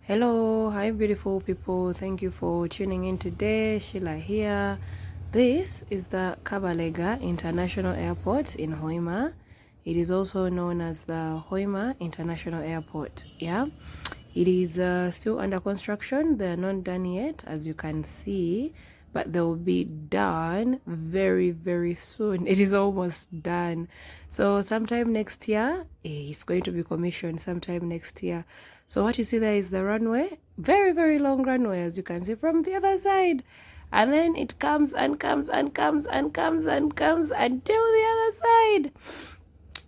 Hello, hi beautiful people. Thank you for tuning in today. Sheila here. This is the Kabalega International Airport in Hoima. It is also known as the Hoima International Airport. Yeah, it is still under construction. They're not done yet, as you can see, but they'll be done very, very soon. It is almost done. So sometime next year, it's going to be commissioned sometime next year. So what you see there is the runway, very, very long runway, as you can see from the other side. And then it comes and comes and comes and comes and comes until the other side.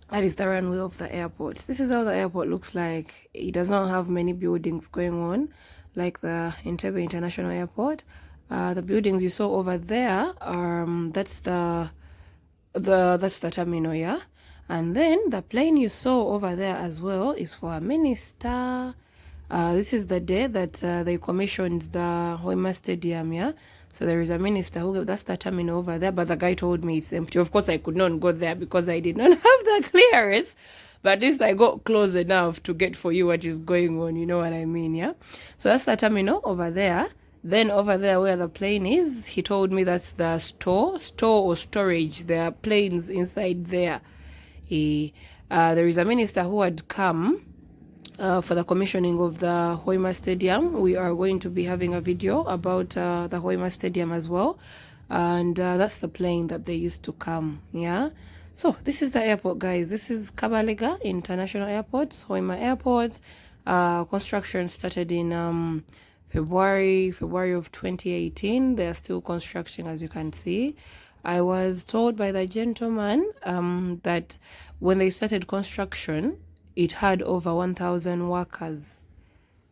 That is the runway of the airport. This is how the airport looks like. It does not have many buildings going on like the Entebbe International Airport. The buildings you saw over there, that's the terminal, yeah. And then the plane you saw over there as well is for a minister. This is the day that they commissioned the Hoima Stadium, yeah. So there is a minister who, that's the terminal over there, but the guy told me it's empty. Of course, I could not go there because I did not have the clearance. But at least I got close enough to get for you what is going on, you know what I mean, yeah? So that's the terminal over there. Then over there where the plane is, he told me that's the store or storage. There are planes inside there. There is a minister who had come for the commissioning of the Hoima Stadium. We are going to be having a video about the Hoima Stadium as well. And that's the plane that they used to come, yeah? So this is the airport, guys. This is Kabalega International Airport, Hoima Airport. Construction started in February of 2018. They are still constructing, as you can see. I was told by the gentleman that when they started construction, it had over 1,000 workers.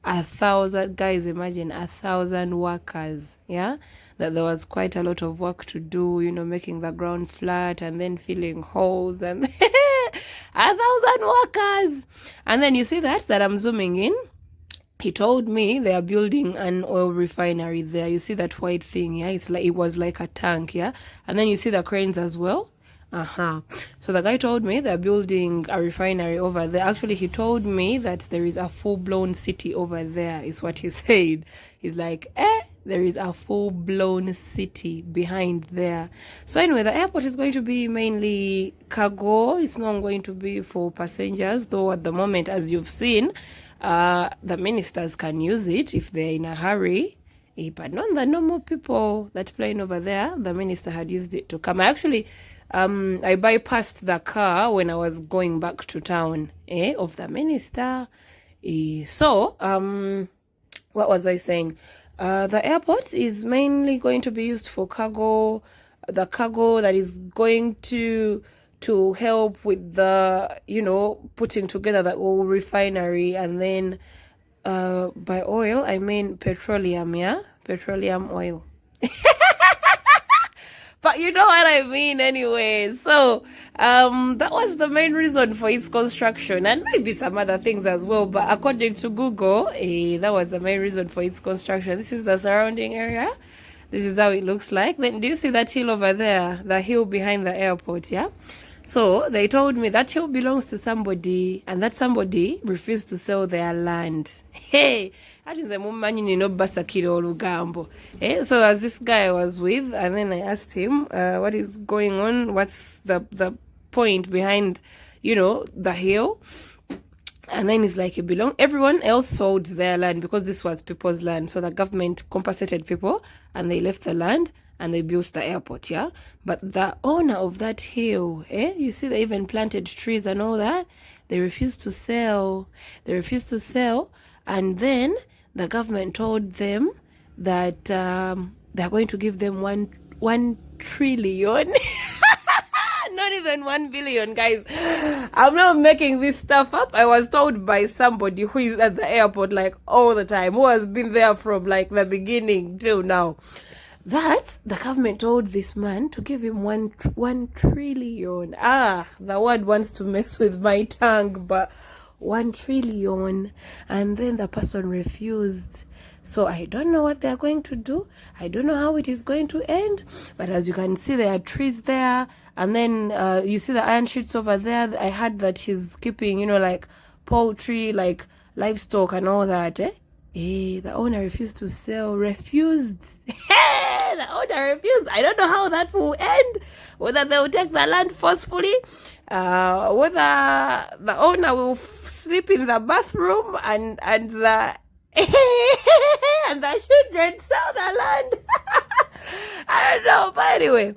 1,000, guys, imagine 1,000 workers, yeah? That there was quite a lot of work to do, you know, making the ground flat and then filling holes and 1,000 workers. And then you see that I'm zooming in. He told me they are building an oil refinery there. You see that white thing, yeah? It's like, it was like a tank, yeah? And then you see the cranes as well. So the guy told me they're building a refinery over there. Actually, he told me that there is a full-blown city over there, is what he said. He's like, there is a full-blown city behind there. So anyway, the airport is going to be mainly cargo. It's not going to be for passengers, though at the moment, as you've seen, the ministers can use it if they're in a hurry. But not the normal people that flying over there. The minister had used it to come. I bypassed the car when I was going back to town, of the minister. So, what was I saying? The airport is mainly going to be used for cargo, the cargo that is going to help with the, you know, putting together the oil refinery. And then by oil, I mean petroleum, yeah? Petroleum oil. But you know what I mean anyway. So that was the main reason for its construction, and maybe some other things as well. But according to Google, that was the main reason for its construction. This is the surrounding area. This is how it looks like. Then do you see that hill over there? The hill behind the airport, yeah? So they told me that hill belongs to somebody, and that somebody refused to sell their land. Hey, that is the moment you know Basakiro Lugambo. So as this guy I was with, and then I asked him, what is going on? What's the point behind, you know, the hill? And then it's like everyone else sold their land because this was people's land. So the government compensated people and they left the land and they built the airport, yeah? But the owner of that hill, you see they even planted trees and all that. They refused to sell. And then the government told them that they're going to give them 1 trillion. Not even 1 billion, guys. I'm not making this stuff up. I was told by somebody who is at the airport like all the time, who has been there from like the beginning till now, that the government told this man to give him 1 trillion. The word wants to mess with my tongue, but 1 trillion. And then the person refused. So I don't know what they're going to do. I don't know how it is going to end. But as you can see, there are trees there. And then you see the iron sheets over there. I heard that he's keeping, you know, like poultry, like livestock and all that, The owner refused to sell. Refused. The owner refused. I don't know how that will end. Whether they will take the land forcefully, whether the owner will sleep in the bathroom and the and the children sell the land. I don't know. But anyway,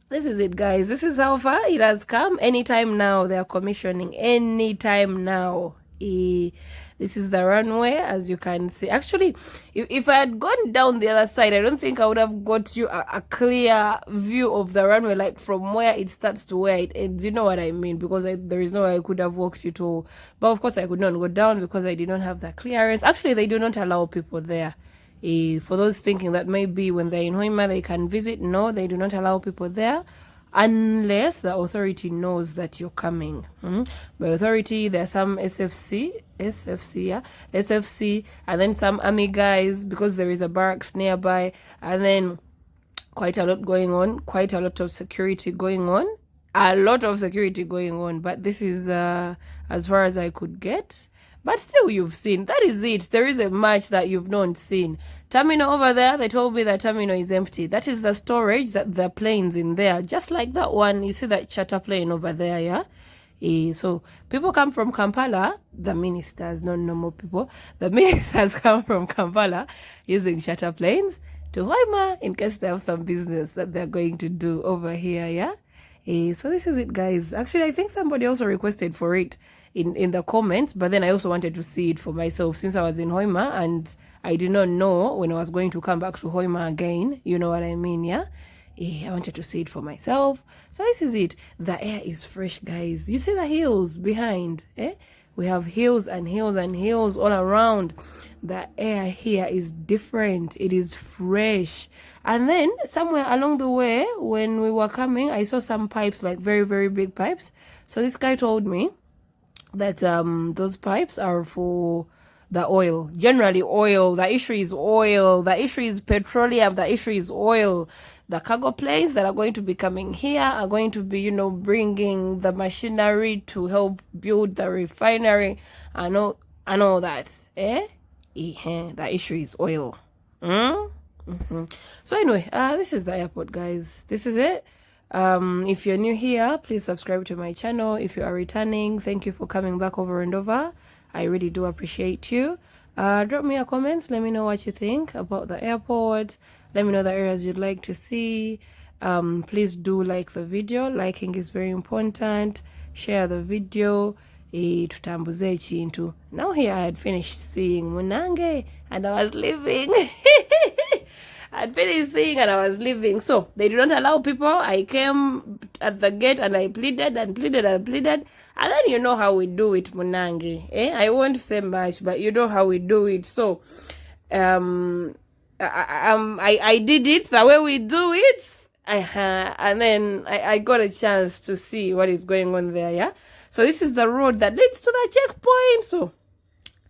this is it, guys. This is how far it has come. Anytime now, they are commissioning. Anytime now. This is the runway, as you can see. Actually, if I had gone down the other side, I don't think I would have got you a clear view of the runway, like from where it starts to where it ends. You know what I mean? Because there is no way I could have walked it all. But of course, I could not go down because I did not have the clearance. Actually, they do not allow people there. For those thinking that maybe when they're in Hoima, they can visit. No, they do not allow people there, unless the authority knows that you're coming. By authority, there are some SFC, and then some army guys, because there is a barracks nearby, and then quite a lot going on, quite a lot of security going on, but this is as far as I could get. But still, you've seen. That is it. There is a much that you've not seen. Terminal over there, they told me that terminal is empty. That is the storage, that the planes in there. Just like that one. You see that charter plane over there, yeah? So people come from Kampala, the ministers, not normal people. The ministers come from Kampala using charter planes to Hoima in case they have some business that they're going to do over here, yeah? So this is it, guys. Actually, I think somebody also requested for it in the comments, but then I also wanted to see it for myself since I was in Hoima and I did not know when I was going to come back to Hoima again. You know what I mean, yeah? I wanted to see it for myself. So this is it. The air is fresh, guys. You see the hills behind, We have hills and hills and hills all around. The air here is different. It is fresh. And then somewhere along the way, when we were coming, I saw some pipes, like very, very big pipes. So this guy told me that those pipes are for the oil. Generally oil. The issue is oil. The issue is petroleum. The issue is oil. The cargo planes that are going to be coming here are going to be, bringing the machinery to help build the refinery and all that. The issue is oil. So anyway, this is the airport, guys. This is it. If you're new here, please subscribe to my channel. If you are returning, thank you for coming back over and over. I really do appreciate you. Drop me a comment. Let me know what you think about the airport. Let me know the areas you'd like to see. Please do like the video. Liking is very important. Share the video. Tutambuze chintu. Now here I had finished seeing Munange and I was leaving. I'd finished seeing and I was leaving. So they do not allow people. I came at the gate and I pleaded and pleaded and pleaded. And then you know how we do it, Munange. I won't say much, but you know how we do it. So I did it the way we do it. And then I got a chance to see what is going on there, yeah? So this is the road that leads to the checkpoint. So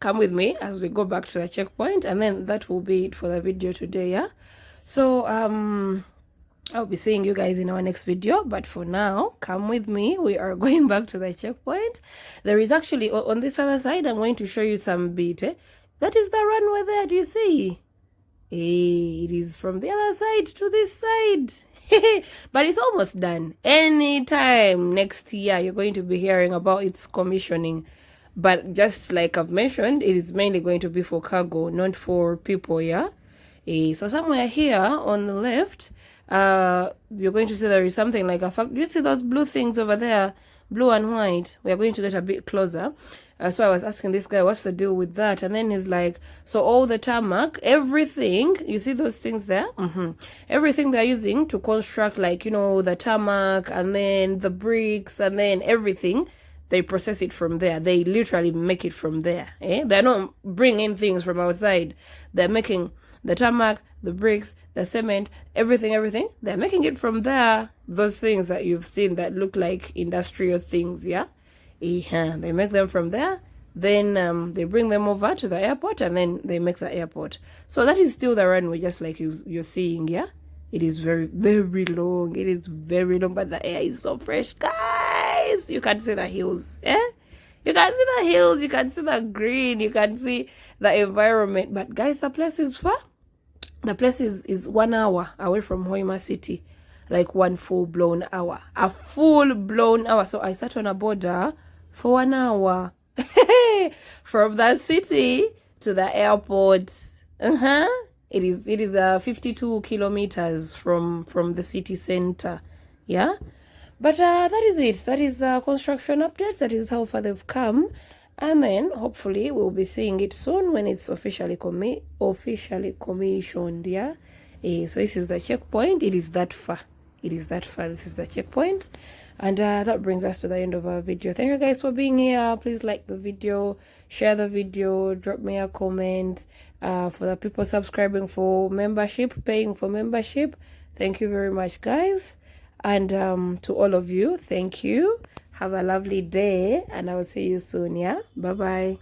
come with me as we go back to the checkpoint, and then that will be it for the video today, yeah? So I'll be seeing you guys in our next video, but for now, come with me. We are going back to the checkpoint. There is actually, on this other side, I'm going to show you some bit. That is the runway there, do you see? It is from the other side to this side. But it's almost done. Anytime next year, you're going to be hearing about its commissioning. But just like I've mentioned, it is mainly going to be for cargo, not for people, yeah? So somewhere here on the left, you're going to see there is something like a factory. You see those blue things over there, blue and white? We are going to get a bit closer. So I was asking this guy, what's the deal with that? And then he's like, so all the tarmac, everything, you see those things there? Everything they're using to construct, like, the tarmac and then the bricks and then everything, they process it from there. They literally make it from there. They're not bringing things from outside. They're making the tarmac, the bricks, the cement, everything. They're making it from there. Those things that you've seen that look like industrial things, yeah? They make them from there. Then they bring them over to the airport and then they make the airport. So that is still the runway, just like you're seeing, yeah? It is very, very long. It is very long, but the air is so fresh, guys. You can see the hills, You You can see the hills, you can see the green, you can see the environment. But guys, the place is far. The place is 1 hour away from Hoima City. Like one full-blown hour. A full-blown hour. So I sat on a border for 1 hour. From that city to the airport. It is 52 kilometers from the city center. Yeah. But that is it. That is the construction updates. That is how far they've come. And then hopefully we'll be seeing it soon when it's officially commissioned. Yeah. So this is the checkpoint. It is that far. It is that far. This is the checkpoint. And that brings us to the end of our video. Thank you guys for being here. Please like the video, share the video, drop me a comment. For the people subscribing for membership, paying for membership, thank you very much, guys. And to all of you, thank you. Have a lovely day, and I will see you soon. Yeah, bye bye.